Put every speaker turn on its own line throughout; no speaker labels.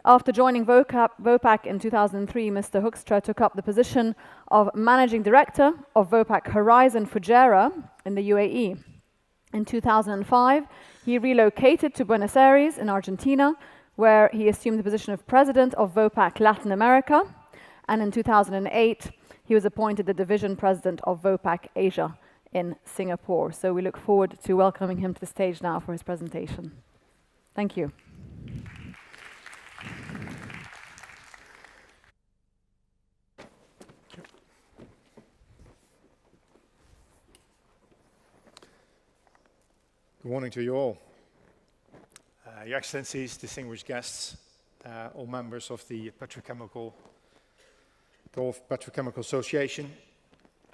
After joining VOPAK in 2003, Mr. Hoekstra took up the position of Managing Director of VOPAK Horizon Fujairah in the UAE. In 2005, he relocated to Buenos Aires in Argentina, where he assumed the position of President of VOPAK Latin America. And in 2008, he was appointed the Division President of VOPAK Asia in Singapore. So we look forward to welcoming him to the stage now for his presentation. Thank you.
Good morning to you all. Your Excellencies, distinguished guests, all members of the Gulf Petrochemical Association.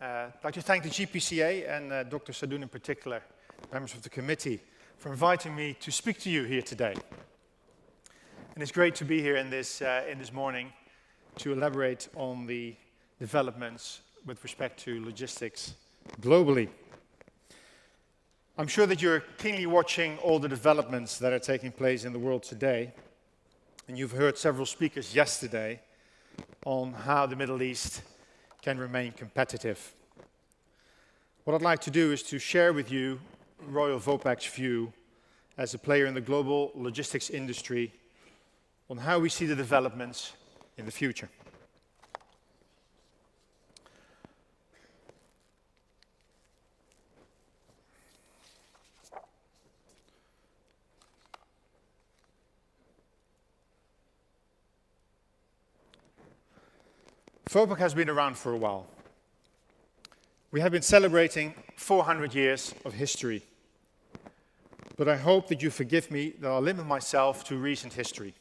I'd like to thank the GPCA and Dr. Sadoun in particular, members of the committee, for inviting me to speak to you here today. And it's great to be here in this morning to elaborate on the developments with respect to logistics globally. I'm sure that you're keenly watching all the developments that are taking place in the world today. And you've heard several speakers yesterday on how the Middle East can remain competitive. What I'd like to do is to share with you Royal VOPAK's view as a player in the global logistics industry on how we see the developments in the future. VOPAK has been around for a while. We have been celebrating 400 years of history. But I hope that you forgive me that I'll limit myself to recent history.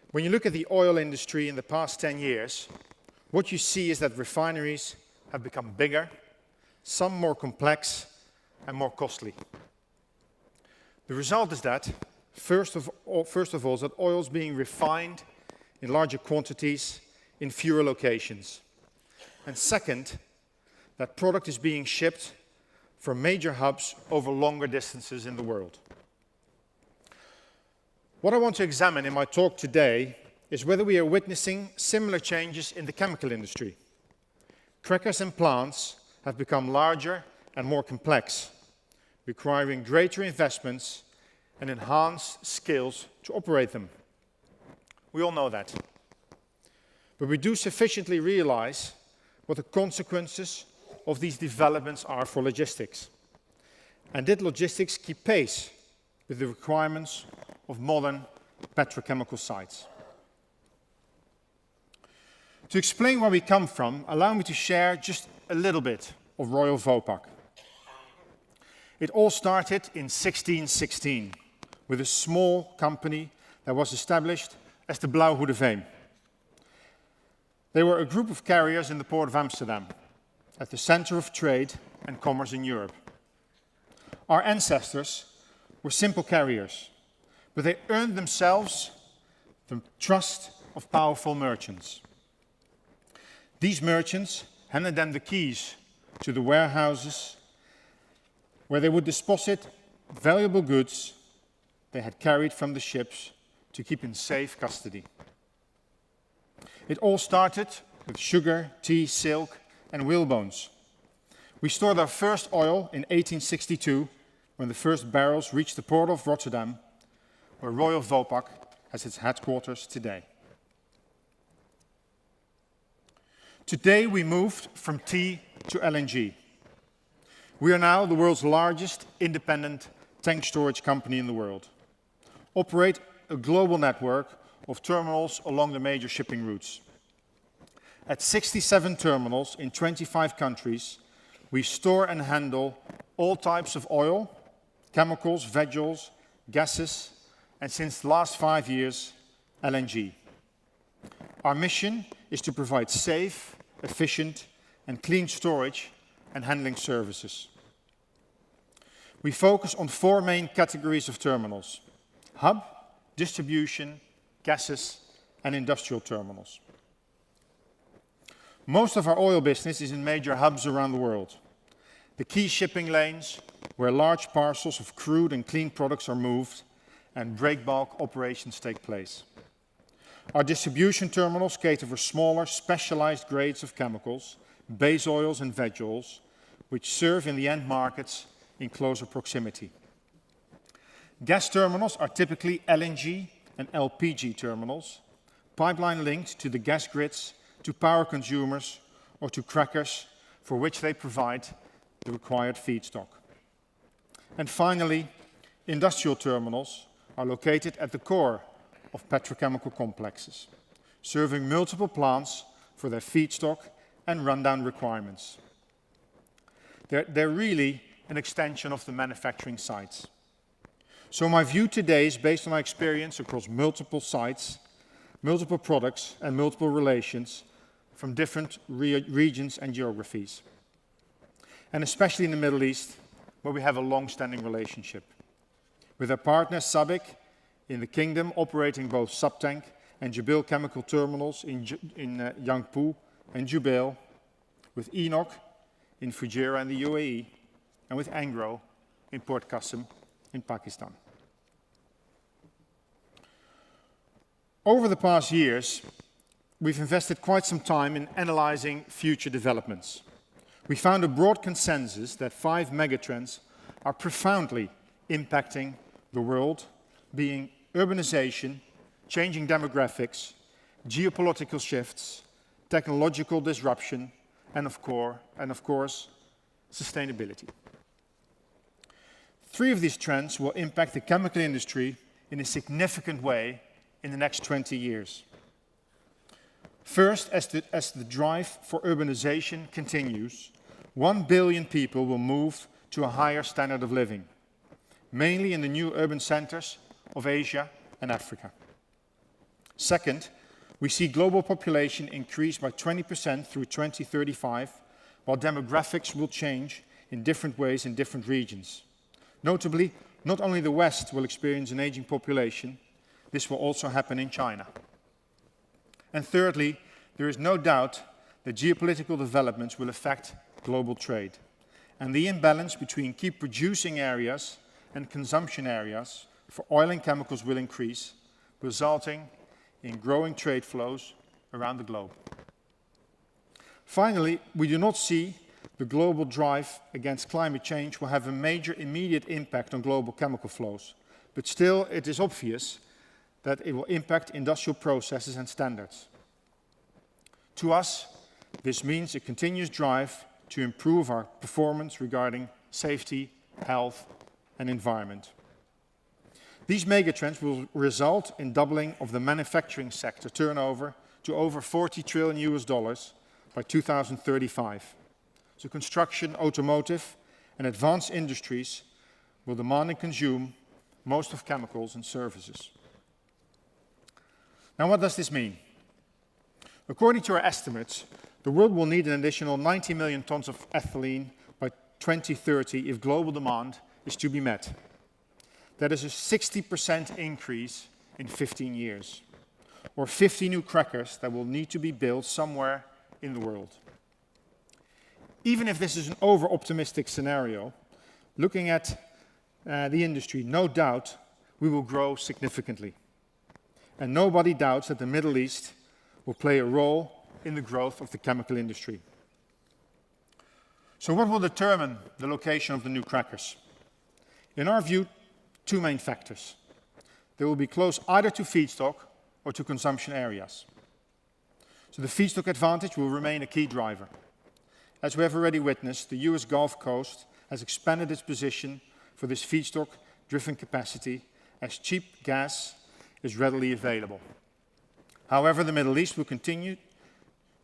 When you look at the oil industry in the past 10 years, what you see is that refineries have become bigger, some more complex and more costly. The result is that, first of all, that oil is being refined in larger quantities in fewer locations. And second, that product is being shipped from major hubs over longer distances in the world. What I want to examine in my talk today is whether we are witnessing similar changes in the chemical industry. Crackers and plants have become larger and more complex, requiring greater investments and enhanced skills to operate them. We all know that. But we do sufficiently realize what the consequences of these developments are for logistics. And did logistics keep pace with the requirements of modern petrochemical sites? To explain where we come from, allow me to share just a little bit of Royal VOPAK. It all started in 1616 with a small company that was established as the Blauwhoede Veen. They were a group of carriers in the port of Amsterdam, at the center of trade and commerce in Europe. Our ancestors were simple carriers, but they earned themselves the trust of powerful merchants. These merchants handed them the keys to the warehouses where they would deposit valuable goods they had carried from the ships to keep in safe custody. It all started with sugar, tea, silk, and whalebones. We stored our first oil in 1862, when the first barrels reached the port of Rotterdam, where Royal VOPAK has its headquarters today. Today we moved from tea to LNG. We are now the world's largest independent tank storage company in the world. Operate a global network of terminals along the major shipping routes. At 67 terminals in 25 countries, we store and handle all types of oil, chemicals, vegetables, gases, and since the last 5 years, LNG. Our mission is to provide safe, efficient, and clean storage and handling services. We focus on 4 main categories of terminals: hub, distribution, gases, and industrial terminals. Most of our oil business is in major hubs around the world. The key shipping lanes where large parcels of crude and clean products are moved, and break-bulk operations take place. Our distribution terminals cater for smaller, specialized grades of chemicals, base oils and veg oils, which serve in the end markets in closer proximity. Gas terminals are typically LNG and LPG terminals, pipeline linked to the gas grids, to power consumers, or to crackers for which they provide the required feedstock. And finally, industrial terminals are located at the core of petrochemical complexes, serving multiple plants for their feedstock and rundown requirements. They're really an extension of the manufacturing sites. So my view today is based on my experience across multiple sites, multiple products, and multiple relations from different regions and geographies. And especially in the Middle East, where we have a long-standing relationship. With our partner SABIC in the Kingdom, operating both Subtank and Jubail chemical terminals in Yangpu and Jubail, with ENOC in Fujairah and the UAE, and with Angro in Port Qasim in Pakistan. Over the past years, we've invested quite some time in analyzing future developments. We found a broad consensus that 5 megatrends are profoundly impacting the world, being urbanization, changing demographics, geopolitical shifts, technological disruption, and of course, sustainability. 3 of these trends will impact the chemical industry in a significant way in the next 20 years. First, as the drive for urbanization continues, 1 billion people will move to a higher standard of living, mainly in the new urban centers of Asia and Africa. Second, we see global population increase by 20% through 2035, while demographics will change in different ways in different regions. Notably, not only the West will experience an aging population, this will also happen in China. And thirdly, there is no doubt that geopolitical developments will affect global trade, and the imbalance between key producing areas and consumption areas for oil and chemicals will increase, resulting in growing trade flows around the globe. Finally, we do not see the global drive against climate change will have a major immediate impact on global chemical flows, but still it is obvious that it will impact industrial processes and standards. To us, this means a continuous drive to improve our performance regarding safety, health, and environment. These megatrends will result in doubling of the manufacturing sector turnover to over $40 trillion by 2035. So construction, automotive, and advanced industries will demand and consume most of chemicals and services. Now, what does this mean? According to our estimates, the world will need an additional 90 million tons of ethylene by 2030 if global demand is to be met. That is a 60% increase in 15 years, or 50 new crackers that will need to be built somewhere in the world. Even if this is an over-optimistic scenario, looking at the industry, no doubt we will grow significantly. And nobody doubts that the Middle East will play a role in the growth of the chemical industry. So what will determine the location of the new crackers? In our view, 2 main factors. They will be close either to feedstock or to consumption areas. So the feedstock advantage will remain a key driver. As we have already witnessed, the US Gulf Coast has expanded its position for this feedstock-driven capacity as cheap gas is readily available. However, the Middle East will continue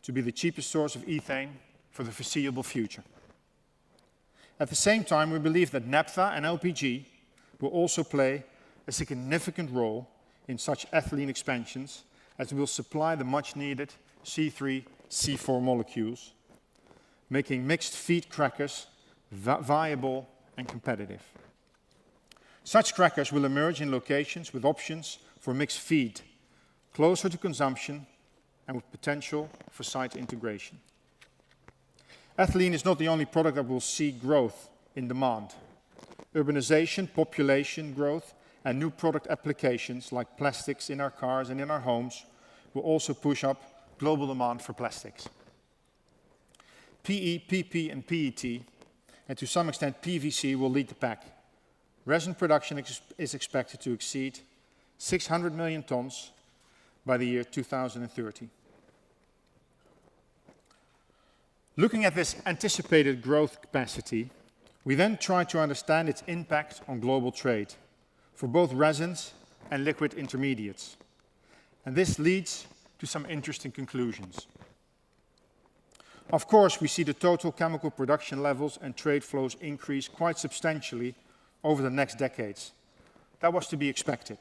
to be the cheapest source of ethane for the foreseeable future. At the same time, we believe that naphtha and LPG will also play a significant role in such ethylene expansions, as it will supply the much-needed C3, C4 molecules, making mixed feed crackers viable and competitive. Such crackers will emerge in locations with options for mixed feed, closer to consumption and with potential for site integration. Ethylene is not the only product that will see growth in demand. Urbanization, population growth, and new product applications like plastics in our cars and in our homes will also push up global demand for plastics. PE, PP and PET, and to some extent PVC will lead the pack. Resin production is expected to exceed 600 million tons by the year 2030. Looking at this anticipated growth capacity, we then try to understand its impact on global trade for both resins and liquid intermediates. And this leads to some interesting conclusions. Of course, we see the total chemical production levels and trade flows increase quite substantially over the next decades. That was to be expected.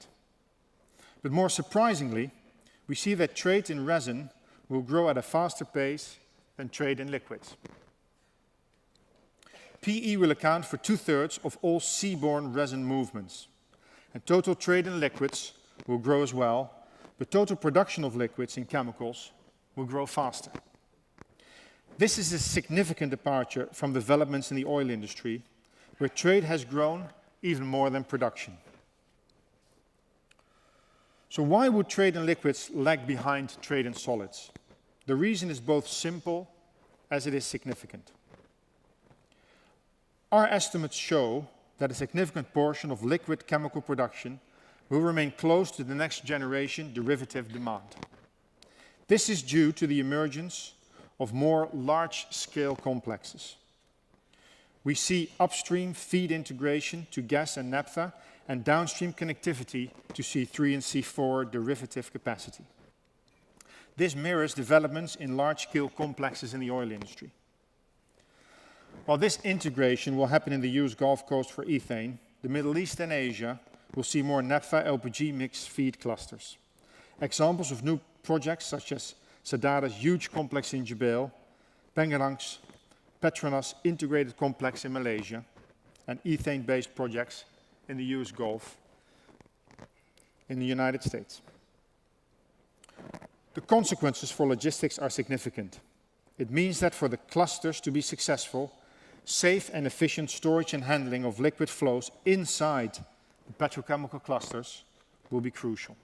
But more surprisingly, we see that trade in resin will grow at a faster pace than trade in liquids. PE will account for 2/3 of all seaborne resin movements. And total trade in liquids will grow as well, but total production of liquids in chemicals will grow faster. This is a significant departure from developments in the oil industry, where trade has grown even more than production. So why would trade in liquids lag behind trade in solids? The reason is both simple as it is significant. Our estimates show that a significant portion of liquid chemical production will remain close to the next generation derivative demand. This is due to the emergence of more large-scale complexes. We see upstream feed integration to gas and naphtha and downstream connectivity to C3 and C4 derivative capacity. This mirrors developments in large-scale complexes in the oil industry. While this integration will happen in the US Gulf Coast for ethane, the Middle East and Asia will see more naphtha LPG mixed feed clusters. Examples of new projects such as Sadara's huge complex in Jubail, Pengerang's Petronas integrated complex in Malaysia, and ethane-based projects in the US Gulf in the United States. The consequences for logistics are significant. It means that for the clusters to be successful, safe and efficient storage and handling of liquid flows inside the petrochemical clusters will be crucial.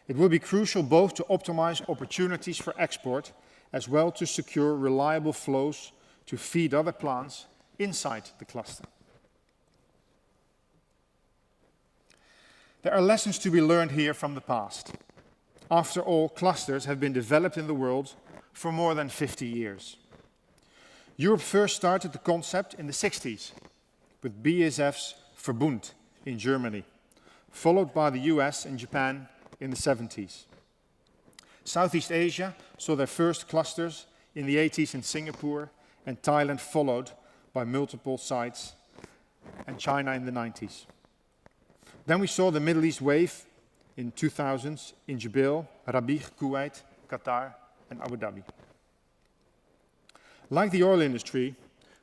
It will be crucial both to optimize opportunities for export as well to secure reliable flows to feed other plants inside the cluster. There are lessons to be learned here from the past. After all, clusters have been developed in the world for more than 50 years. Europe first started the concept in the 60s with BASF's Verbund in Germany, followed by the US and Japan in the 70s. Southeast Asia saw their first clusters in the 80s in Singapore, and Thailand followed by multiple sites, and China in the 90s. Then we saw the Middle East wave in 2000s in Jubail, Rabigh, Kuwait, Qatar, and Abu Dhabi. Like the oil industry,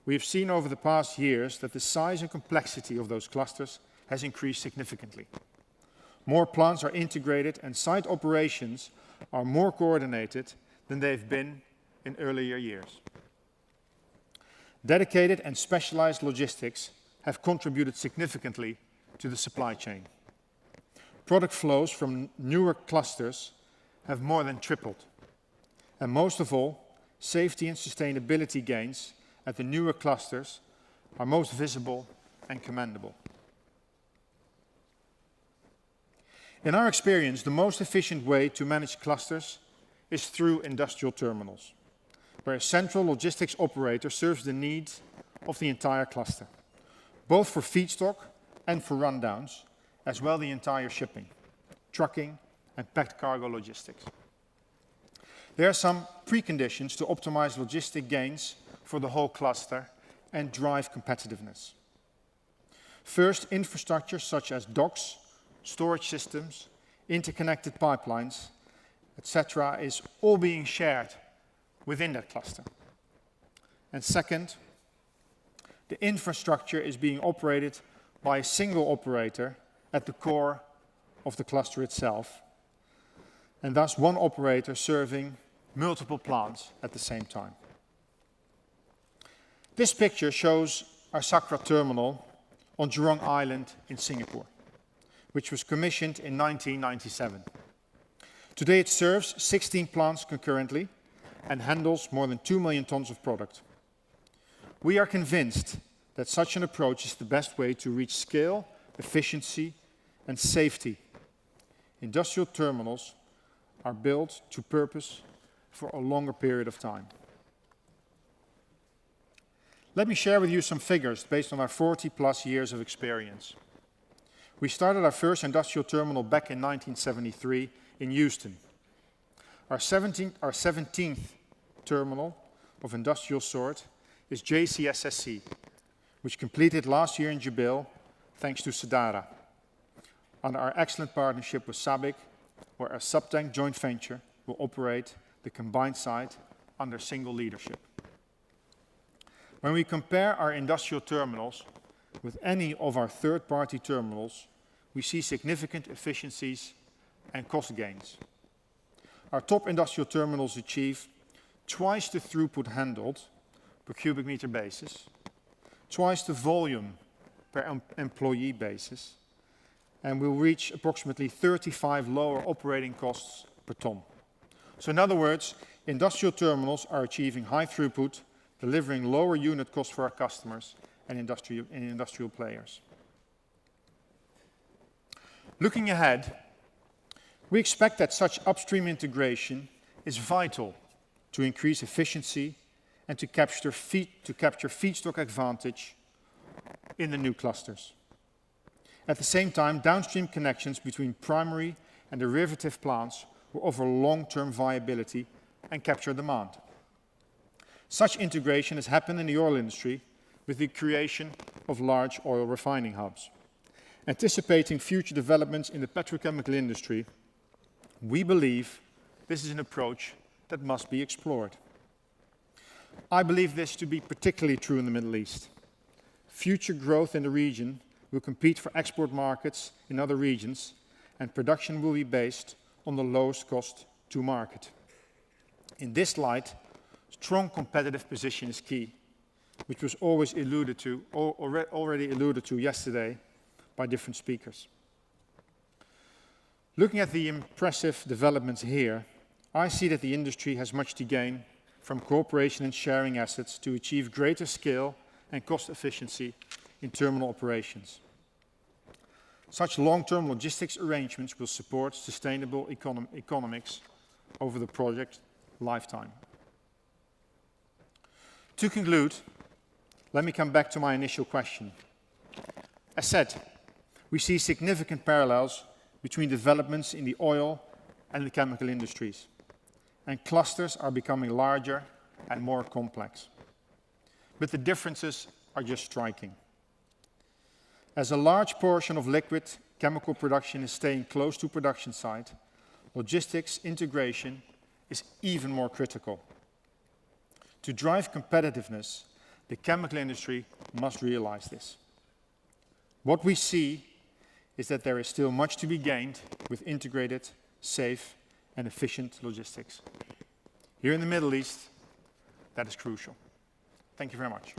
we have seen over the past years that the size and complexity of those clusters has increased significantly. More plants are integrated and site operations are more coordinated than they've been in earlier years. Dedicated and specialized logistics have contributed significantly to the supply chain. Product flows from newer clusters have more than tripled. And most of all, safety and sustainability gains at the newer clusters are most visible and commendable. In our experience, the most efficient way to manage clusters is through industrial terminals, where a central logistics operator serves the needs of the entire cluster, both for feedstock and for rundowns, as well as the entire shipping, trucking, and packed cargo logistics. There are some preconditions to optimize logistic gains for the whole cluster and drive competitiveness. First, infrastructure such as docks, storage systems, interconnected pipelines, etc., is all being shared within that cluster. And second, the infrastructure is being operated by a single operator at the core of the cluster itself, and thus one operator serving multiple plants at the same time. This picture shows our Sacra terminal on Jurong Island in Singapore, which was commissioned in 1997. Today it serves 16 plants concurrently and handles more than 2 million tons of product. We are convinced that such an approach is the best way to reach scale, efficiency, and safety. Industrial terminals are built to purpose for a longer period of time. Let me share with you some figures based on our 40+ years of experience. We started our first industrial terminal back in 1973 in Houston. Our 17th terminal of industrial sort is JCSSC, which completed last year in Jubail thanks to Sadara, under our excellent partnership with SABIC, where our subtank joint venture will operate the combined site under single leadership. When we compare our industrial terminals with any of our third-party terminals, we see significant efficiencies and cost gains. Our top industrial terminals achieve twice the throughput handled per cubic meter basis, twice the volume per employee basis, and will reach approximately 35 lower operating costs per ton. So in other words, industrial terminals are achieving high throughput, delivering lower unit costs for our customers and industrial players. Looking ahead, we expect that such upstream integration is vital to increase efficiency and to capture feedstock advantage in the new clusters. At the same time, downstream connections between primary and derivative plants will offer long-term viability and capture demand. Such integration has happened in the oil industry with the creation of large oil refining hubs. Anticipating future developments in the petrochemical industry, we believe this is an approach that must be explored. I believe this to be particularly true in the Middle East. Future growth in the region will compete for export markets in other regions, and production will be based on the lowest cost to market. In this light, strong competitive position is key, which was already alluded to yesterday by different speakers. Looking at the impressive developments here, I see that the industry has much to gain from cooperation and sharing assets to achieve greater scale and cost efficiency in terminal operations. Such long-term logistics arrangements will support sustainable economics over the project lifetime. To conclude, let me come back to my initial question. As said, we see significant parallels between developments in the oil and the chemical industries, and clusters are becoming larger and more complex. But the differences are just striking. As a large portion of liquid chemical production is staying close to production site, logistics integration is even more critical. To drive competitiveness, the chemical industry must realize this. What we see is that there is still much to be gained with integrated, safe, and efficient logistics. Here in the Middle East, that is crucial. Thank you very much.